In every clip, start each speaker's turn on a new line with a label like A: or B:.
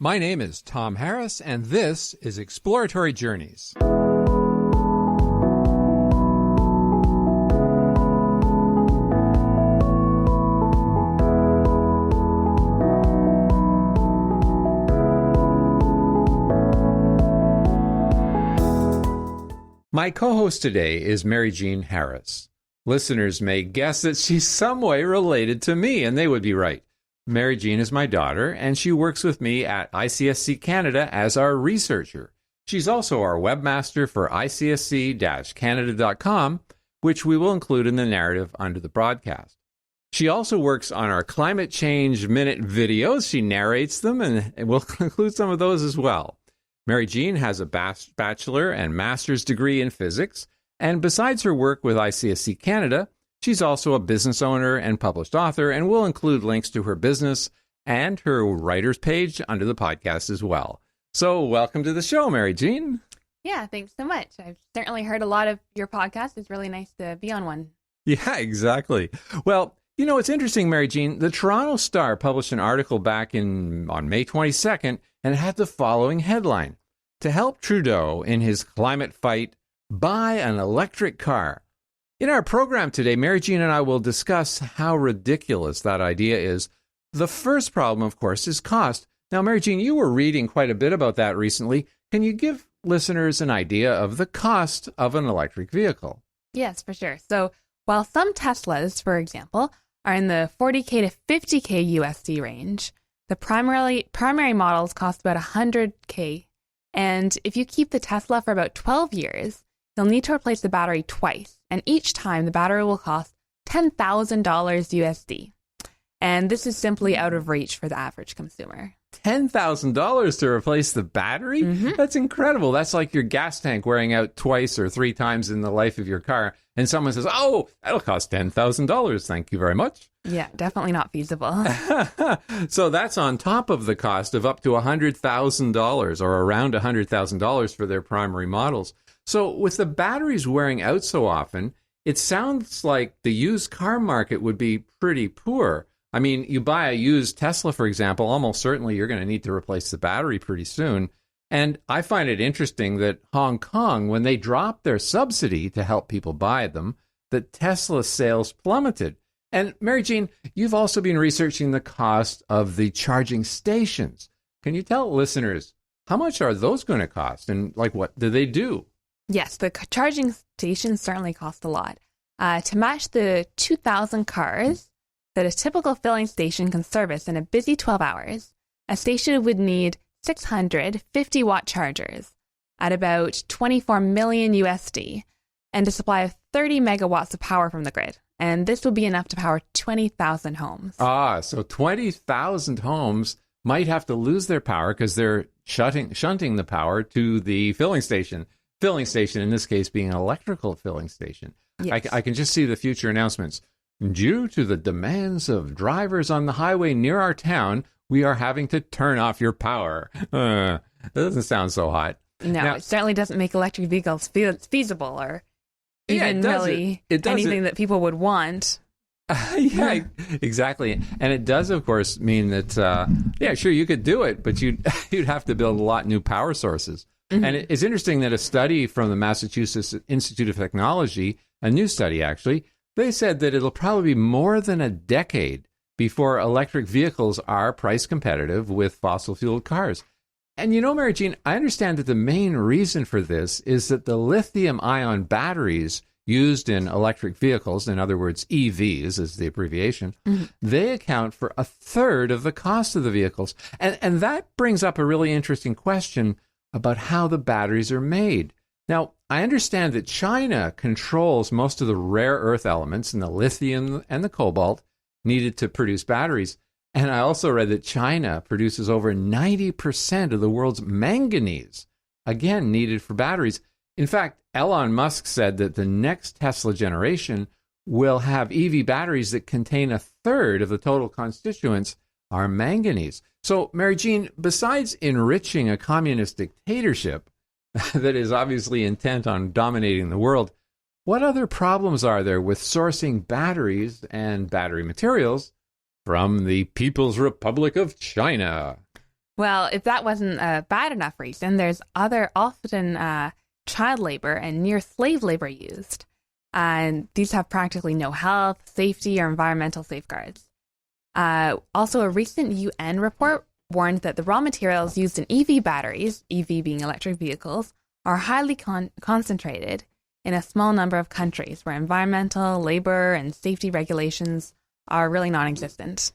A: My name is Tom Harris, and this is Exploratory Journeys. My co-host today is Mary Jean Harris. Listeners may guess that she's some way related to me, and they would be right. Mary Jean is my daughter, and she works with me at ICSC Canada as our researcher. She's also our webmaster for ICSC-Canada.com, which we will include in the narrative under the broadcast. She also works on our Climate Change Minute videos. She narrates them, and we'll include some of those as well. Mary Jean has a bachelor and master's degree in physics, and besides her work with ICSC Canada, she's also a business owner and published author, and we'll include links to her business and her writer's page under the podcast as well. So welcome to the show, Mary Jean.
B: Yeah, thanks so much. I've certainly heard a lot of your podcasts. It's really nice to be on one.
A: Yeah, exactly. Well, you know, it's interesting, Mary Jean. The Toronto Star published an article back on May 22nd, and it had the following headline: "To help Trudeau in his climate fight, buy an electric car." In our program today, Mary Jean and I will discuss how ridiculous that idea is. The first problem, of course, is cost. Now, Mary Jean, you were reading quite a bit about that recently. Can you give listeners an idea of the cost of an electric vehicle?
B: Yes, for sure. So while some Teslas, for example, are in the $40K to $50K USD range, the primary models cost about $100K. And if you keep the Tesla for about 12 years, you'll need to replace the battery twice. And each time the battery will cost $10,000 USD. And this is simply out of reach for the average consumer.
A: $10,000 to replace the battery? Mm-hmm. That's incredible. That's like your gas tank wearing out twice or three times in the life of your car. And someone says, oh, that'll cost $10,000. Thank you very much.
B: Yeah, definitely not feasible.
A: So that's on top of the cost of up to $100,000 or around $100,000 for their primary models. So with the batteries wearing out so often, it sounds like the used car market would be pretty poor. I mean, you buy a used Tesla, for example, almost certainly you're going to need to replace the battery pretty soon. And I find it interesting that Hong Kong, when they dropped their subsidy to help people buy them, that Tesla sales plummeted. And Mary Jean, you've also been researching the cost of the charging stations. Can you tell listeners, how much are those going to cost? And like, what do they do?
B: Yes, the charging stations certainly cost a lot. To match the 2,000 cars that a typical filling station can service in a busy 12 hours, a station would need 600 50-watt chargers at about 24 million USD and a supply of 30 megawatts of power from the grid. And this would be enough to power 20,000 homes.
A: So 20,000 homes might have to lose their power because they're shunting the power to the filling station. Filling station, in this case, being an electrical filling station. Yes. I can just see the future announcements. Due to the demands of drivers on the highway near our town, we are having to turn off your power. That doesn't sound so hot.
B: No, now, it certainly doesn't make electric vehicles feasible or even anything that people would want.
A: Yeah, exactly. And it does, of course, mean that, sure, you could do it, but you'd have to build a lot of new power sources. Mm-hmm. And it's interesting that a study from the Massachusetts Institute of Technology, a new study actually, they said that it'll probably be more than a decade before electric vehicles are price competitive with fossil-fueled cars. And you know, Mary Jean, I understand that the main reason for this is that the lithium-ion batteries used in electric vehicles, in other words, EVs is the abbreviation, mm-hmm. they account for a third of the cost of the vehicles. And that brings up a really interesting question about how the batteries are made. Now, I understand that China controls most of the rare earth elements in the lithium and the cobalt needed to produce batteries. And I also read that China produces over 90% of the world's manganese, again, needed for batteries. In fact, Elon Musk said that the next Tesla generation will have EV batteries that contain a third of the total constituents are manganese. So, Mary Jean, besides enriching a communist dictatorship that is obviously intent on dominating the world, what other problems are there with sourcing batteries and battery materials from the People's Republic of China?
B: Well, if that wasn't a bad enough reason, there's often child labor and near slave labor used. And these have practically no health, safety, or environmental safeguards. Also, a recent UN report warned that the raw materials used in EV batteries, EV being electric vehicles, are highly concentrated in a small number of countries where environmental, labor, and safety regulations are really non-existent.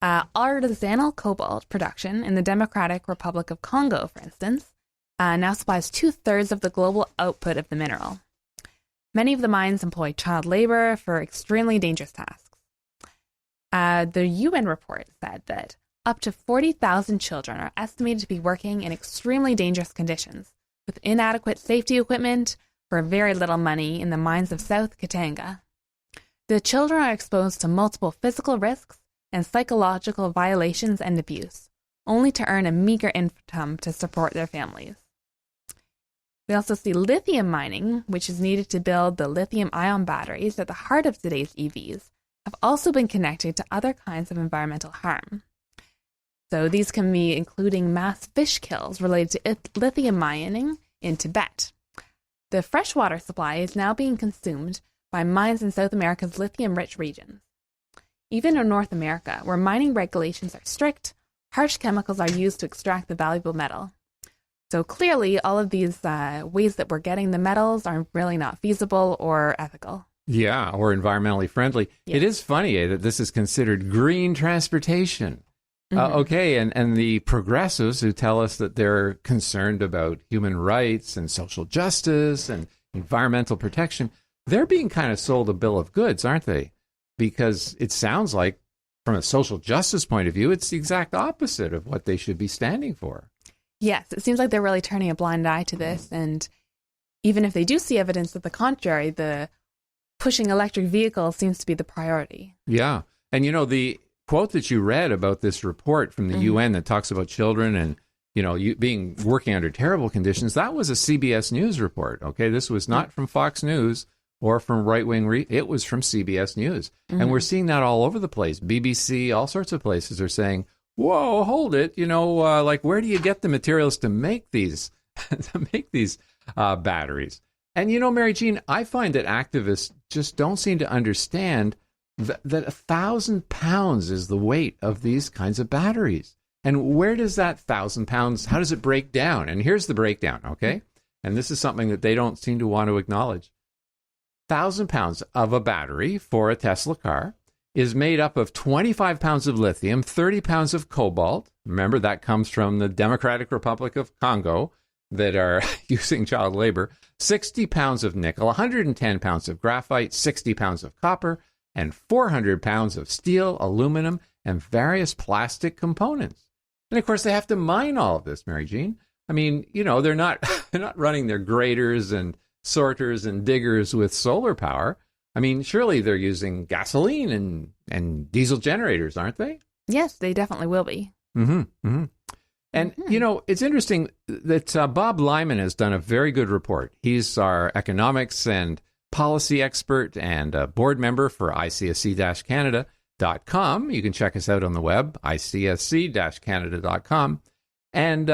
B: Artisanal cobalt production in the Democratic Republic of Congo, for instance, now supplies 2/3 of the global output of the mineral. Many of the mines employ child labor for extremely dangerous tasks. The UN report said that up to 40,000 children are estimated to be working in extremely dangerous conditions with inadequate safety equipment for very little money in the mines of South Katanga. The children are exposed to multiple physical risks and psychological violations and abuse, only to earn a meager income to support their families. We also see lithium mining, which is needed to build the lithium-ion batteries at the heart of today's EVs, have also been connected to other kinds of environmental harm. So these can be including mass fish kills related to lithium mining in Tibet. The freshwater supply is now being consumed by mines in South America's lithium-rich regions. Even in North America, where mining regulations are strict, harsh chemicals are used to extract the valuable metal. So clearly, all of these ways that we're getting the metals are really not feasible or ethical.
A: Yeah, or environmentally friendly.
B: Yeah.
A: It is funny that this is considered green transportation. Okay, and the progressives who tell us that they're concerned about human rights and social justice and environmental protection, they're being kind of sold a bill of goods, aren't they? Because it sounds like, from a social justice point of view, it's the exact opposite of what they should be standing for.
B: Yes, it seems like they're really turning a blind eye to this. And even if they do see evidence to the contrary, the pushing electric vehicles seems to be the priority.
A: Yeah. And, the quote that you read about this report from the UN that talks about children and, you being working under terrible conditions, that was a CBS News report. Okay. This was not from Fox News or from right-wing, it was from CBS News. And we're seeing that all over the place. BBC, all sorts of places are saying, whoa, hold it. Where do you get the materials to make these, batteries? And, Mary Jean, I find that activists just don't seem to understand that 1,000 pounds is the weight of these kinds of batteries. And where does that 1,000 pounds, how does it break down? And here's the breakdown, okay? And this is something that they don't seem to want to acknowledge. 1,000 pounds of a battery for a Tesla car is made up of 25 pounds of lithium, 30 pounds of cobalt. Remember, that comes from the Democratic Republic of Congo that are using child labor. 60 pounds of nickel, 110 pounds of graphite, 60 pounds of copper, and 400 pounds of steel, aluminum, and various plastic components. And of course, they have to mine all of this, Mary Jean. I mean, they're not running their graders and sorters and diggers with solar power. I mean, surely they're using gasoline and diesel generators, aren't they?
B: Yes, they definitely will be.
A: And, it's interesting that Bob Lyman has done a very good report. He's our economics and policy expert and a board member for icsc-canada.com. You can check us out on the web, icsc-canada.com. And,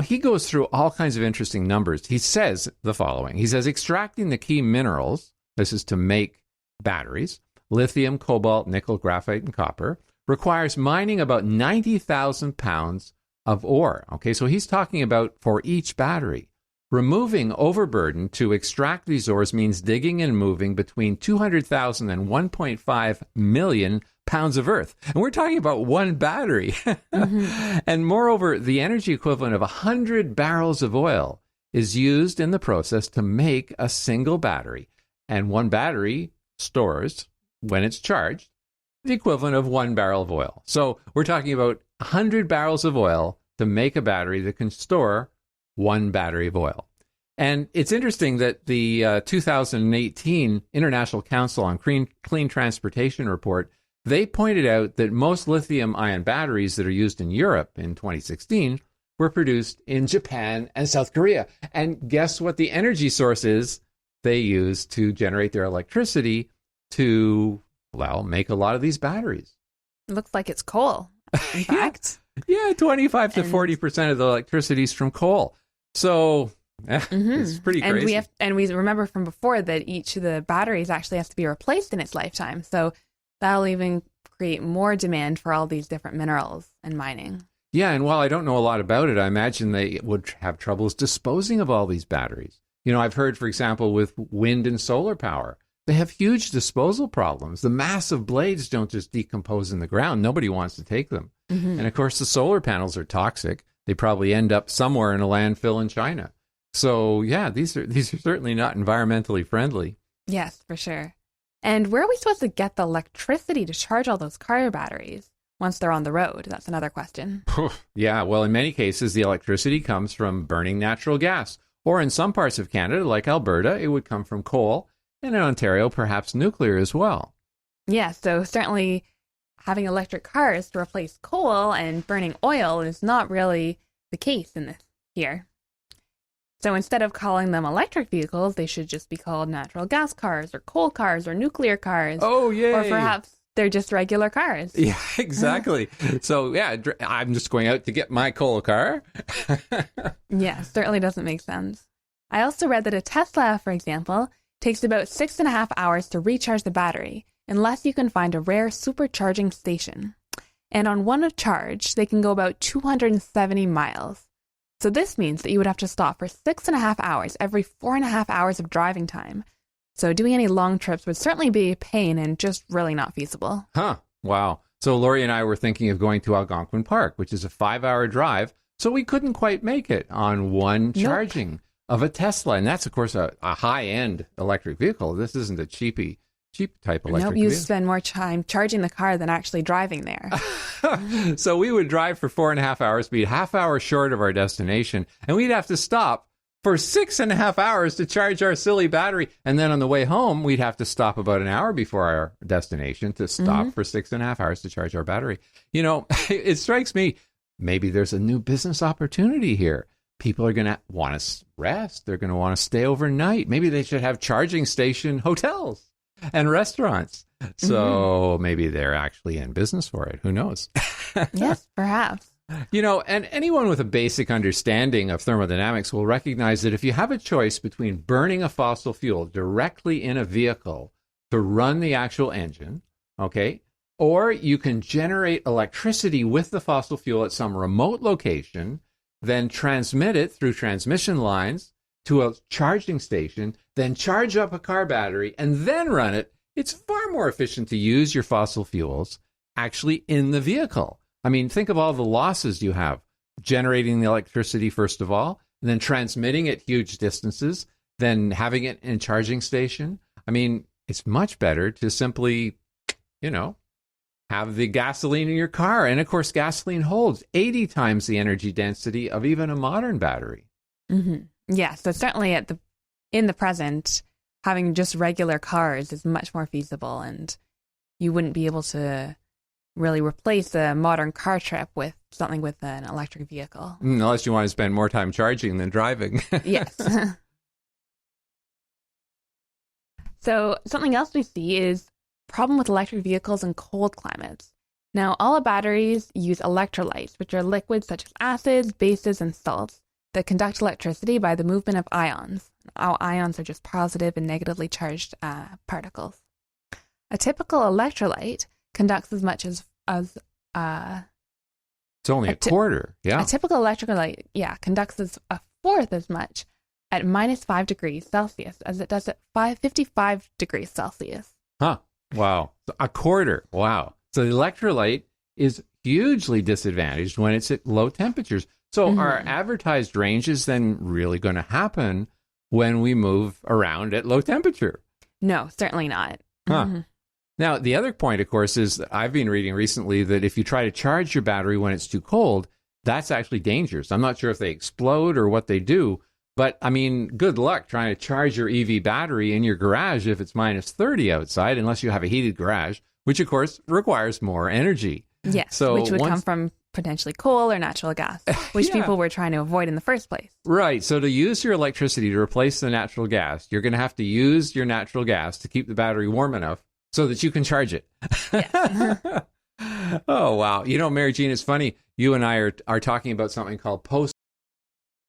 A: he goes through all kinds of interesting numbers. He says the following. He says, extracting the key minerals, this is to make batteries, lithium, cobalt, nickel, graphite, and copper, requires mining about 90,000 pounds of ore. Okay, so he's talking about for each battery. Removing overburden to extract these ores means digging and moving between 200,000 and 1.5 million pounds of earth. And we're talking about one battery. And moreover, the energy equivalent of 100 barrels of oil is used in the process to make a single battery. And one battery stores, when it's charged, the equivalent of 1 barrel of oil. So we're talking about 100 barrels of oil to make a battery that can store 1 battery of oil. And it's interesting that the 2018 International Council on Clean Transportation report, they pointed out that most lithium-ion batteries that are used in Europe in 2016 were produced in Japan and South Korea. And guess what the energy source is they use to generate their electricity to, make a lot of these batteries?
B: It looks like it's coal, in fact.
A: Yeah, 25 to 40% of the electricity is from coal. So it's pretty crazy.
B: And we remember from before that each of the batteries actually has to be replaced in its lifetime. So that'll even create more demand for all these different minerals and mining.
A: Yeah, and while I don't know a lot about it, I imagine they would have troubles disposing of all these batteries. I've heard, for example, with wind and solar power, they have huge disposal problems. The massive blades don't just decompose in the ground. Nobody wants to take them. And of course, the solar panels are toxic. They probably end up somewhere in a landfill in China. So yeah, these are certainly not environmentally friendly.
B: Yes, for sure. And where are we supposed to get the electricity to charge all those car batteries once they're on the road? That's another question.
A: Yeah, well, in many cases, the electricity comes from burning natural gas. Or in some parts of Canada, like Alberta, it would come from coal. And in Ontario, perhaps nuclear as well.
B: Yeah, so certainly having electric cars to replace coal and burning oil is not really the case here. So instead of calling them electric vehicles, they should just be called natural gas cars or coal cars or nuclear cars.
A: Oh, yay.
B: Or perhaps they're just regular cars.
A: Yeah, exactly. So, yeah, I'm just going out to get my coal car.
B: Yeah, certainly doesn't make sense. I also read that a Tesla, for example, takes about 6.5 hours to recharge the battery, unless you can find a rare supercharging station. And on one charge, they can go about 270 miles. So this means that you would have to stop for 6.5 hours every 4.5 hours of driving time. So doing any long trips would certainly be a pain and just really not feasible.
A: Huh. Wow. So Lori and I were thinking of going to Algonquin Park, which is a 5-hour drive. So we couldn't quite make it on one charging of a Tesla. And that's, of course, a high-end electric vehicle. This isn't a cheap type electric vehicle.
B: You spend more time charging the car than actually driving there.
A: So we would drive for 4.5 hours, be a half hour short of our destination, and we'd have to stop for 6.5 hours to charge our silly battery. And then on the way home, we'd have to stop about an hour before our destination to stop for 6.5 hours to charge our battery. It strikes me, maybe there's a new business opportunity here. People are going to want to rest. They're going to want to stay overnight. Maybe they should have charging station hotels and restaurants. So maybe they're actually in business for it. Who knows?
B: Yes, perhaps.
A: And anyone with a basic understanding of thermodynamics will recognize that if you have a choice between burning a fossil fuel directly in a vehicle to run the actual engine, okay, or you can generate electricity with the fossil fuel at some remote location, then transmit it through transmission lines to a charging station, then charge up a car battery, and then run it, it's far more efficient to use your fossil fuels actually in the vehicle. I mean, think of all the losses you have. Generating the electricity, first of all, and then transmitting it huge distances, then having it in a charging station. I mean, it's much better to simply, have the gasoline in your car. And of course, gasoline holds 80 times the energy density of even a modern battery.
B: Mm-hmm. Yeah, so certainly in the present, having just regular cars is much more feasible, and you wouldn't be able to really replace a modern car trip with something with an electric vehicle.
A: Unless you want to spend more time charging than driving.
B: Yes. So something else we see is problem with electric vehicles in cold climates. Now, all batteries use electrolytes, which are liquids such as acids, bases, and salts that conduct electricity by the movement of ions. Ions are just positive and negatively charged particles. A typical electrolyte conducts as much as
A: it's only a quarter. Yeah.
B: A typical electrolyte, conducts as a fourth as much at -5 degrees Celsius as it does at 55 degrees Celsius.
A: Huh. Wow. A quarter. Wow. So the electrolyte is hugely disadvantaged when it's at low temperatures. So our advertised range is then really going to happen when we move around at low temperature.
B: No, certainly not.
A: Huh. Now, the other point, of course, is that I've been reading recently that if you try to charge your battery when it's too cold, that's actually dangerous. I'm not sure if they explode or what they do, but I mean, good luck trying to charge your EV battery in your garage if it's -30 outside, unless you have a heated garage, which of course requires more energy.
B: Yes, so which would come from potentially coal or natural gas, which people were trying to avoid in the first place.
A: Right. So to use your electricity to replace the natural gas, you're going to have to use your natural gas to keep the battery warm enough so that you can charge it.
B: Yes.
A: Oh, wow. You know, Mary Jean, it's funny. You and I are talking about something called